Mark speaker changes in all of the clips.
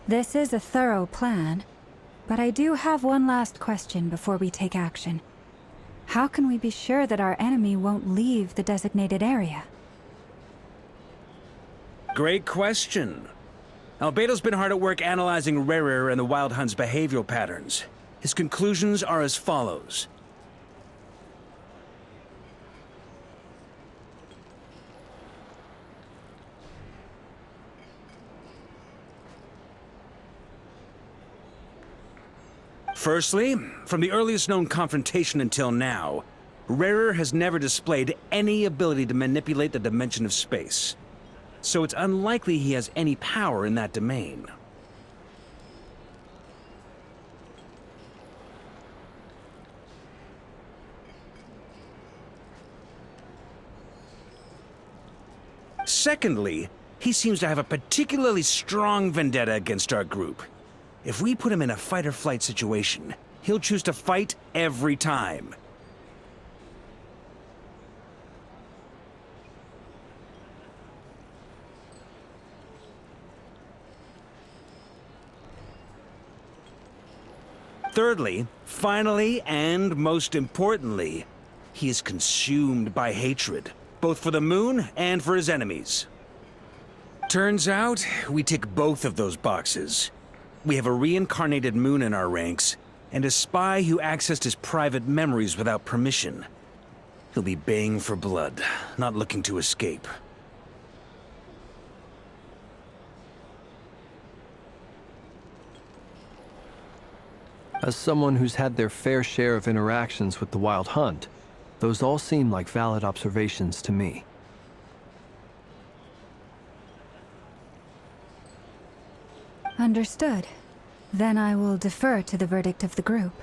Speaker 1: This is a thorough plan, but I do have one last question before we take action. How can we be sure that our enemy won't leave the designated area?
Speaker 2: Great question. Albedo's been hard at work analyzing Rarer and the Wild Hunt's behavioral patterns. His conclusions are as follows. Firstly, from the earliest known confrontation until now, Rarer has never displayed any ability to manipulate the dimension of space. So it's unlikely he has any power in that domain. Secondly, he seems to have a particularly strong vendetta against our group. If we put him in a fight-or-flight situation, he'll choose to fight every time. Thirdly, finally, and most importantly, he is consumed by hatred, both for the moon and for his enemies. Turns out, we tick both of those boxes. We have a reincarnated moon in our ranks, and a spy who accessed his private memories without permission. He'll be baying for blood, not looking to escape.
Speaker 3: As someone who's had their fair share of interactions with the Wild Hunt, those all seem like valid observations to me.
Speaker 1: Understood. Then I will defer to the verdict of the group.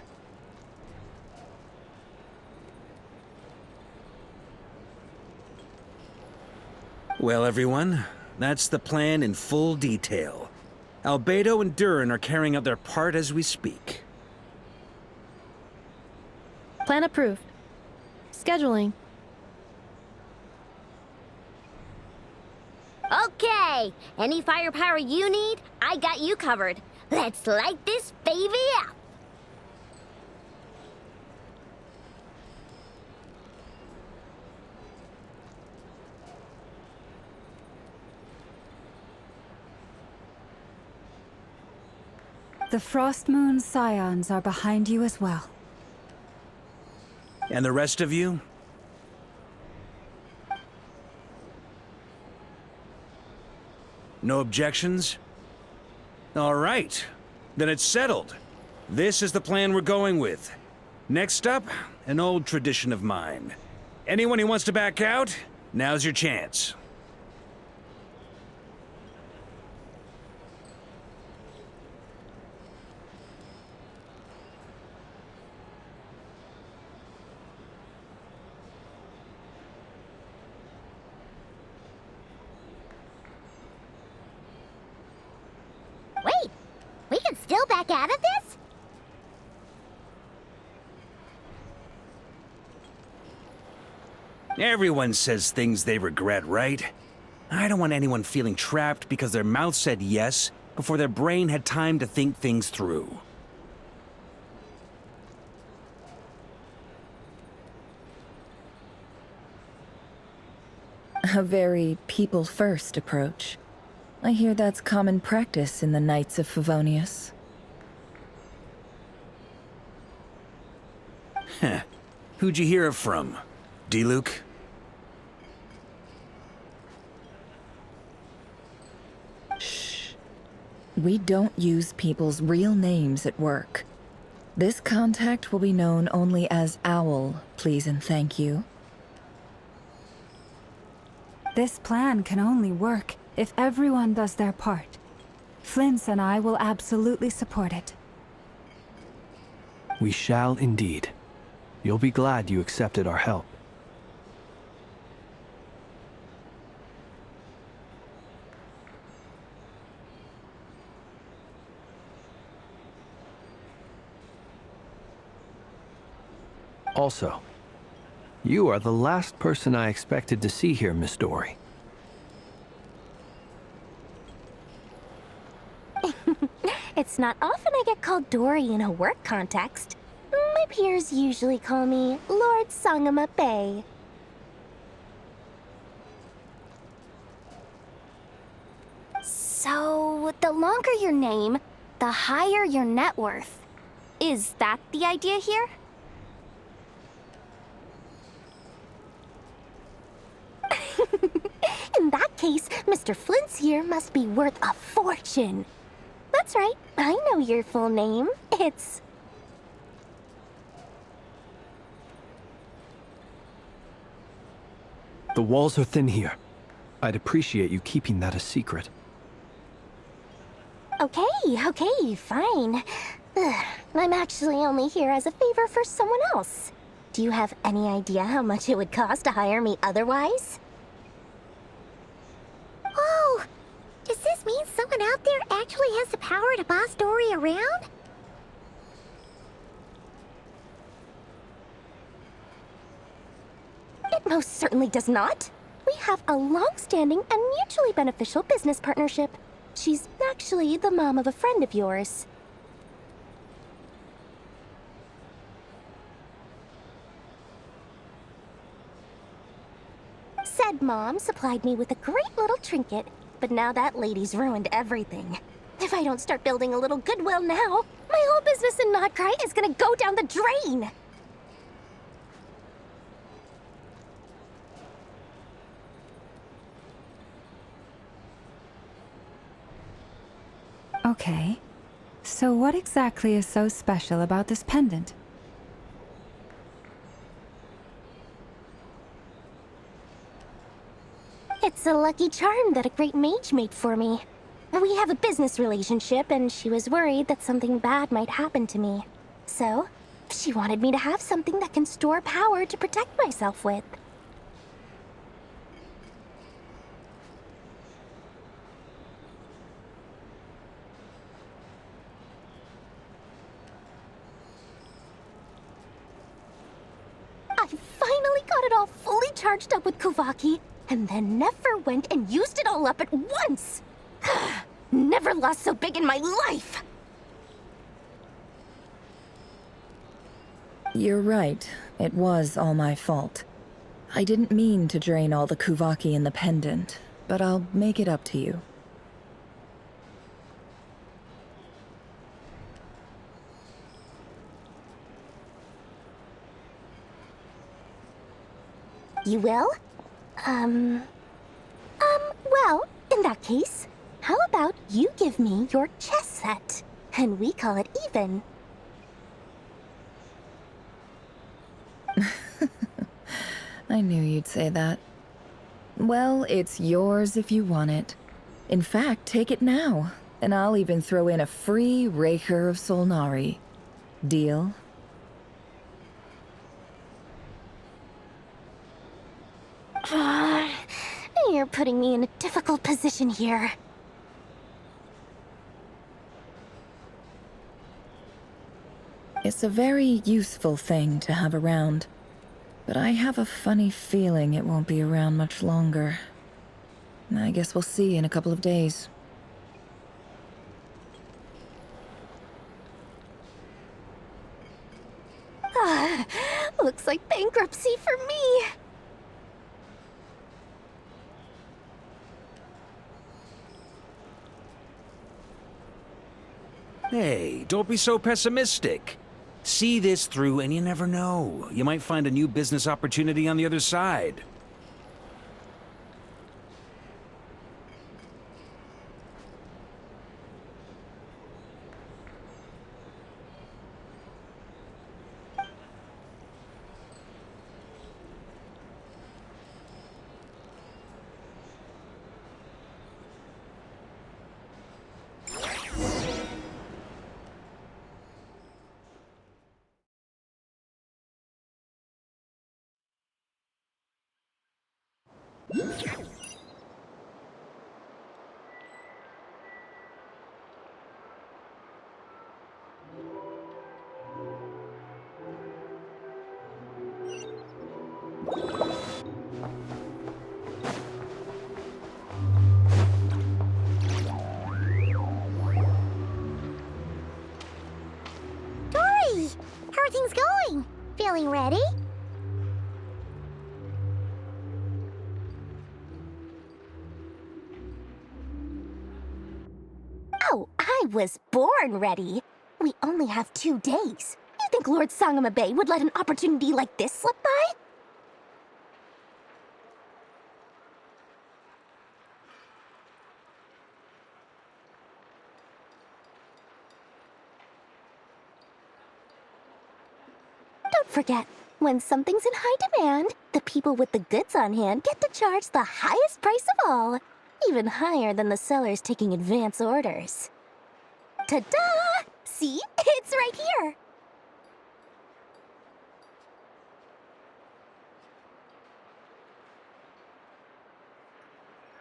Speaker 2: Well, everyone, that's the plan in full detail. Альбедо and Durin are carrying out their part as we speak.
Speaker 4: Plan approved. Scheduling.
Speaker 5: Okay, any firepower you need, I got you covered. Let's light this baby up.
Speaker 1: The Frost Moon Scions are behind you as well.
Speaker 2: And the rest of you? No objections? All right. Then it's settled. This is the plan we're going with. Next up, an old tradition of mine. Anyone who wants to back out, now's your chance.
Speaker 5: Wait, we can still back out of this?
Speaker 2: Everyone says things they regret, right? I don't want anyone feeling trapped because their mouth said yes before their brain had time to think things through.
Speaker 6: A very people-first approach. I hear that's common practice in the Knights of Favonius.
Speaker 2: Heh. Who'd you hear it from? D-Luke?
Speaker 6: Shh. We don't use people's real names at work. This contact will be known only as Owl, please and thank you.
Speaker 1: This plan can only work if everyone does their part. Flint's and I will absolutely support it.
Speaker 3: We shall indeed. You'll be glad you accepted our help. Also, you are the last person I expected to see here, Miss Dori.
Speaker 5: It's not often I get called Dory in a work context. My peers usually call me Lord Sangama Bay. So, the longer your name, the higher your net worth. Is that the idea here? In that case, Mr. Flint's here must be worth a fortune. That's right, I know your full name. It's...
Speaker 3: The walls are thin here. I'd appreciate you keeping that a secret.
Speaker 5: Okay, fine. Ugh, I'm actually only here as a favor for someone else. Do you have any idea how much it would cost to hire me otherwise? Oh! Does this mean someone out there actually has the power to boss Dory around? It most certainly does not. We have a long-standing and mutually beneficial business partnership. She's actually the mom of a friend of yours. Said mom supplied me with a great little trinket, but now that lady's ruined everything. If I don't start building a little goodwill now, my whole business in Nodcry is gonna go down the drain!
Speaker 1: Okay. So what exactly is so special about this pendant?
Speaker 5: It's a lucky charm that a great mage made for me. We have a business relationship, and she was worried that something bad might happen to me. So, she wanted me to have something that can store power to protect myself with. I finally got it all fully charged up with Kuvaki, and then never went and used it all up at once! Never lost so big in my life!
Speaker 6: You're right. It was all my fault. I didn't mean to drain all the Kuvaki in the pendant, but I'll make it up to you.
Speaker 5: You will? Well, in that case, how about you give me your chess set, and we call it even?
Speaker 6: I knew you'd say that. Well, it's yours if you want it. In fact, take it now, and I'll even throw in a free Raker of Solnari. Deal?
Speaker 5: You're putting me in a difficult position here.
Speaker 6: It's a very useful thing to have around, but I have a funny feeling it won't be around much longer. I guess we'll see in a couple of days.
Speaker 5: Looks like bankruptcy for me.
Speaker 2: Hey, don't be so pessimistic. See this through and you never know. You might find a new business opportunity on the other side.
Speaker 7: feeling ready?
Speaker 5: Oh, I was born ready. We only have 2 days. You think Lord Sangamabe would let an opportunity like this slip by? Don't forget, when something's in high demand, the people with the goods on hand get to charge the highest price of all, even higher than the sellers taking advance orders. Ta-da! See? It's right here!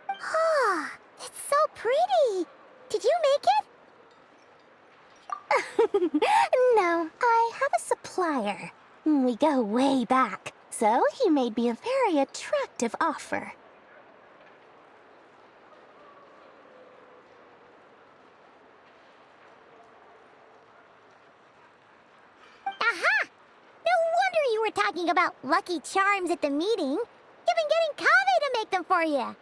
Speaker 7: Ah, it's so pretty. Did you make it?
Speaker 5: No, I have a supplier. We go way back, so he made me a very attractive offer.
Speaker 7: Aha! No wonder you were talking about lucky charms at the meeting. You've been getting Kave to make them for you.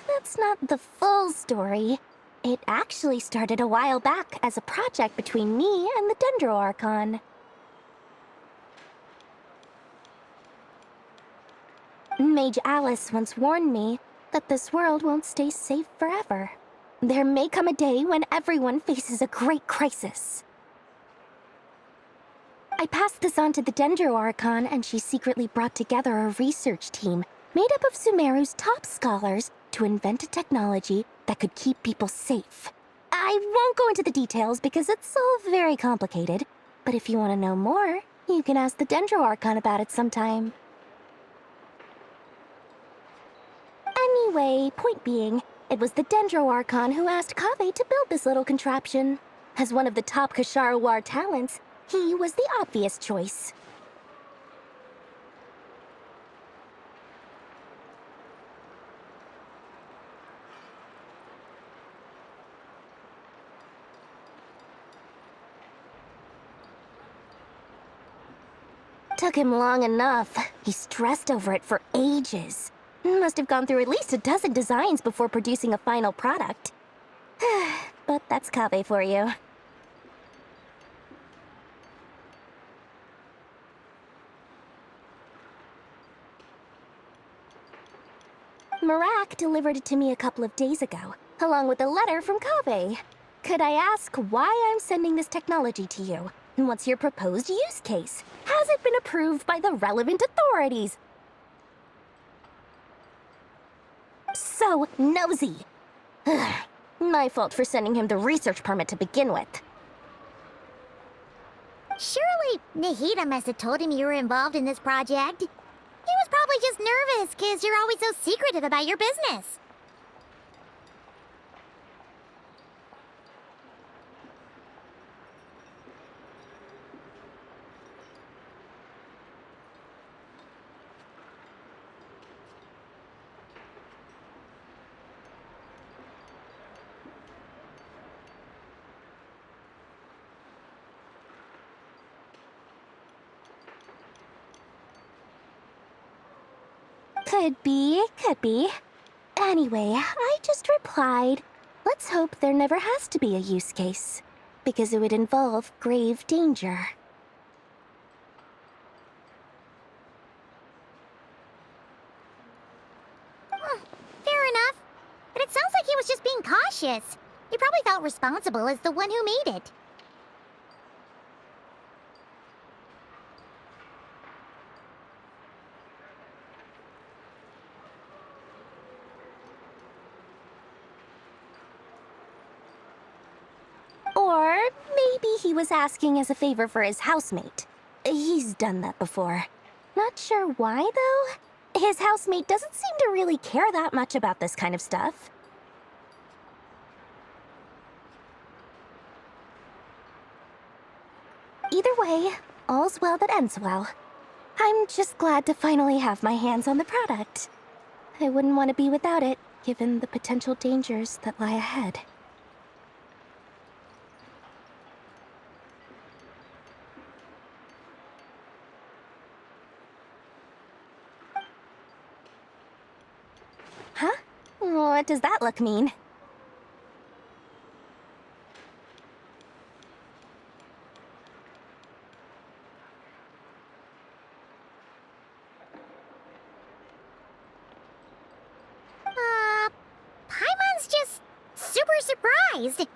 Speaker 5: That's not the full story. It actually started a while back as a project between me and the Dendro Archon. Mage Alice once warned me that this world won't stay safe forever. There may come a day when everyone faces a great crisis. I passed this on to the Dendro Archon, and she secretly brought together a research team made up of Sumeru's top scholars to invent a technology that could keep people safe. I won't go into the details because it's all very complicated, but if you want to know more, you can ask the Dendro Archon about it sometime. Anyway, point being, it was the Dendro Archon who asked Kave to build this little contraption. As one of the top Kashara War talents, he was the obvious choice. Took him long enough. He stressed over it for ages. Must have gone through at least a dozen designs before producing a final product. But that's Kave for you. Marak delivered it to me a couple of days ago, along with a letter from Kave. Could I ask why I'm sending this technology to you? And what's your proposed use case? Has it been approved by the relevant authorities? So nosy. My fault for sending him the research permit to begin with.
Speaker 7: Surely Nahida must have told him you were involved in this project. He was probably just nervous because you're always so secretive about your business.
Speaker 5: Could be, could be. Anyway, I just replied, let's hope there never has to be a use case, because it would involve grave danger.
Speaker 7: Fair enough. But it sounds like he was just being cautious. He probably felt responsible as the one who made it.
Speaker 5: Or maybe he was asking as a favor for his housemate. He's done that before. Not sure why, though. His housemate doesn't seem to really care that much about this kind of stuff. Either way, all's well that ends well. I'm just glad to finally have my hands on the product. I wouldn't want to be without it, given the potential dangers that lie ahead. Huh? What does that look mean?
Speaker 7: Paimon's just super surprised.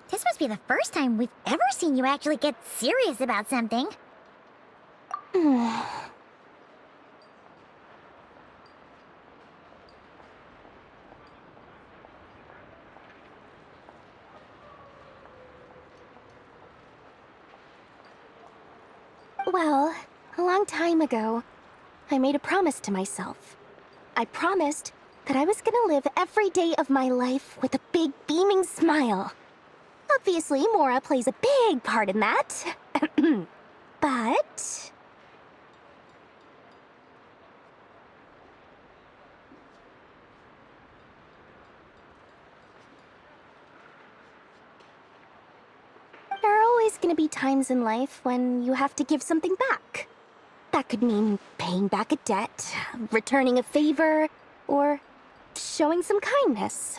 Speaker 7: This must be the first time we've ever seen you actually get serious about something.
Speaker 5: Well, a long time ago, I made a promise to myself. I promised that I was gonna live every day of my life with a big, beaming smile. Obviously, Mora plays a big part in that. But... there are always gonna be times in life when you have to give something back. That could mean paying back a debt, returning a favor, or showing some kindness.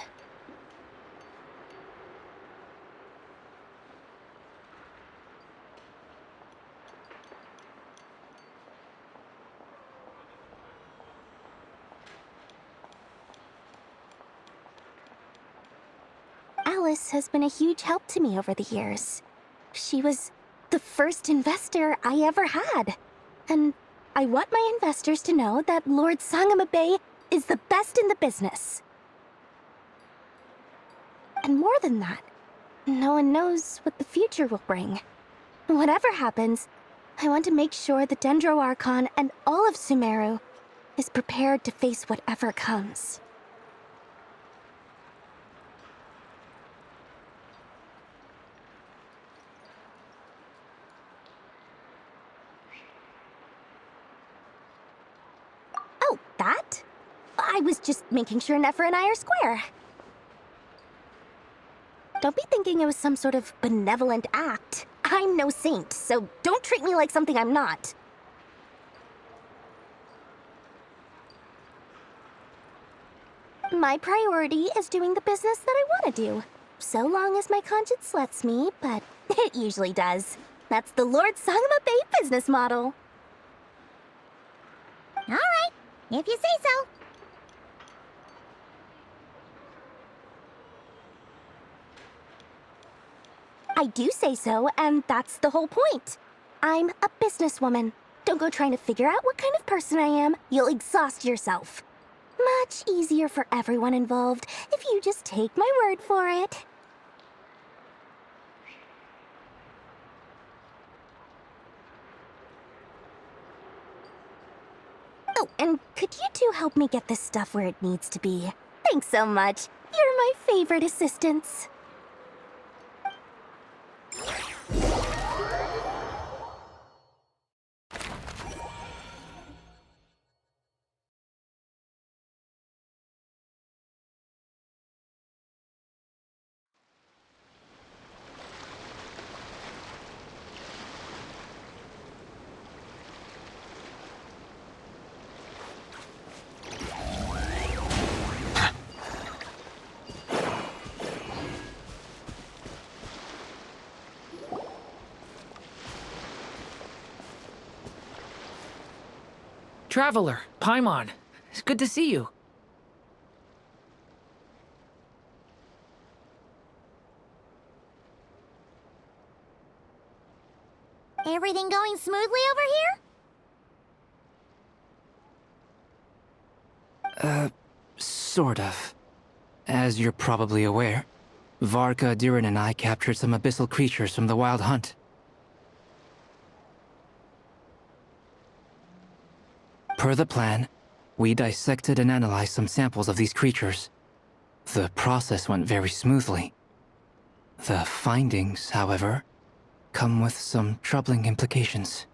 Speaker 5: Alice has been a huge help to me over the years. She was the first investor I ever had. And I want my investors to know that Lord Sangama Bay is the best in the business. And more than that, no one knows what the future will bring. Whatever happens, I want to make sure the Dendro Archon and all of Sumeru is prepared to face whatever comes. Oh, that? I was just making sure Nefer and I are square. Don't be thinking it was some sort of benevolent act. I'm no saint, so don't treat me like something I'm not. My priority is doing the business that I want to do. So long as my conscience lets me, but it usually does. That's the Lord Sangama Bay business model.
Speaker 7: All right, if you say so.
Speaker 5: I do say so, and that's the whole point. I'm a businesswoman. Don't go trying to figure out what kind of person I am. You'll exhaust yourself. Much easier for everyone involved if you just take my word for it. Oh, and could you two help me get this stuff where it needs to be? Thanks so much. You're my favorite assistants.
Speaker 8: Traveler, Paimon, it's good to see you.
Speaker 7: Everything going smoothly over here?
Speaker 8: Sort of. As you're probably aware, Varka, Durin, and I captured some abyssal creatures from the Wild Hunt. Per the plan, we dissected and analyzed some samples of these creatures. The process went very smoothly. The findings, however, come with some troubling implications.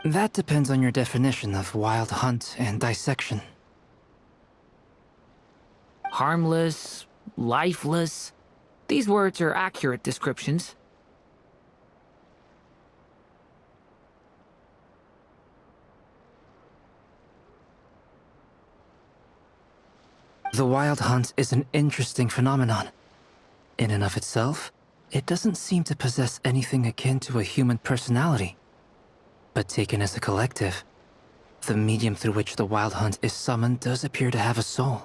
Speaker 8: That depends on your definition of wild hunt and dissection.
Speaker 9: Harmless, lifeless. These words are accurate descriptions.
Speaker 8: The wild hunt is an interesting phenomenon. In and of itself, it doesn't seem to possess anything akin to a human personality. But taken as a collective, the medium through which the wild hunt is summoned does appear to have a soul.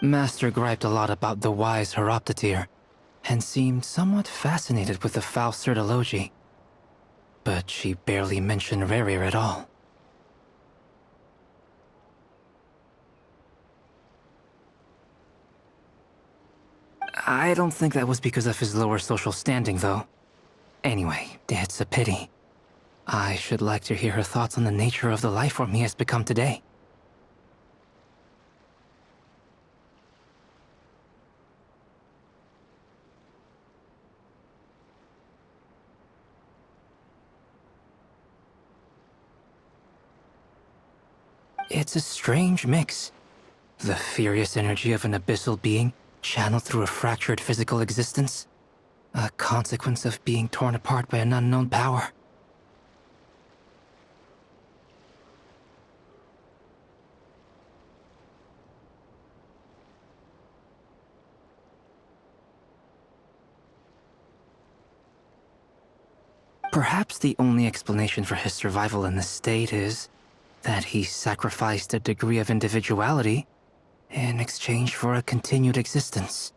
Speaker 8: Master griped a lot about the wise Horoptetyr, and seemed somewhat fascinated with the foul Cerdology. But she barely mentioned Rerir at all. I don't think that was because of his lower social standing, though. Anyway, it's a pity. I should like to hear her thoughts on the nature of the life form he has become today. It's a strange mix. The furious energy of an abyssal being channeled through a fractured physical existence. A consequence of being torn apart by an unknown power. Perhaps the only explanation for his survival in this state is that he sacrificed a degree of individuality in exchange for a continued existence.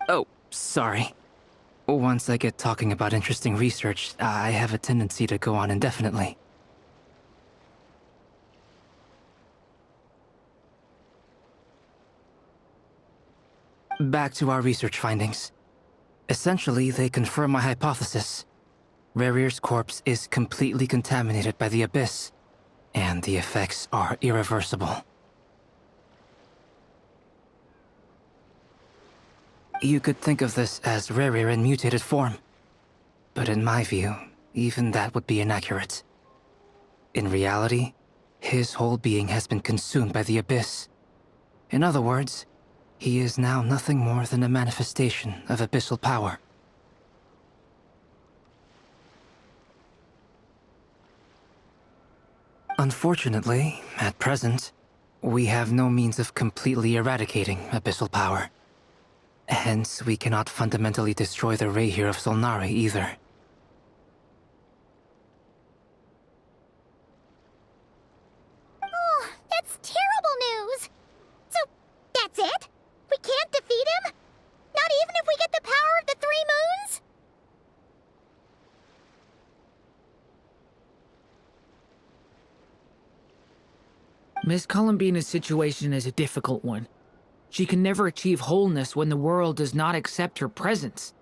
Speaker 8: Oh, sorry. Once I get talking about interesting research, I have a tendency to go on indefinitely. Back to our research findings. Essentially, they confirm my hypothesis. Rerir's corpse is completely contaminated by the Abyss, and the effects are irreversible. You could think of this as Rerir in mutated form. But in my view, even that would be inaccurate. In reality, his whole being has been consumed by the Abyss. In other words, he is now nothing more than a manifestation of abyssal power. Unfortunately, at present, we have no means of completely eradicating abyssal power. Hence, we cannot fundamentally destroy the Reir of Solnari either.
Speaker 7: Oh, that's terrible news! So, that's it? We can't defeat him? Not even if we get the power of the Three Moons?
Speaker 9: Miss Columbina's situation is a difficult one. She can never achieve wholeness when the world does not accept her presence.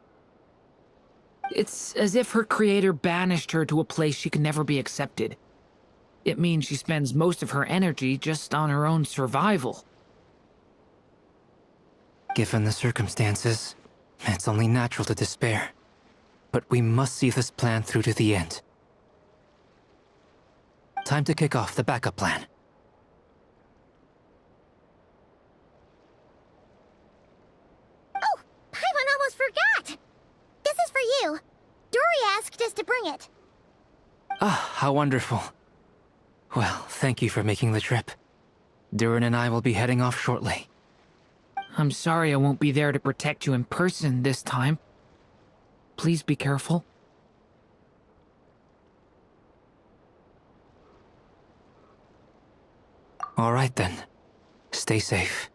Speaker 9: It's as if her creator banished her to a place she can never be accepted. It means she spends most of her energy just on her own survival.
Speaker 8: Given the circumstances, it's only natural to despair. But we must see this plan through to the end. Time to kick off the backup plan.
Speaker 7: Oh, Paimon almost forgot! This is for you. Dori asked us to bring it.
Speaker 8: Ah, how wonderful. Well, thank you for making the trip. Durin and I will be heading off shortly.
Speaker 9: I'm sorry I won't be there to protect you in person this time. Please be careful.
Speaker 8: All right then. Stay safe.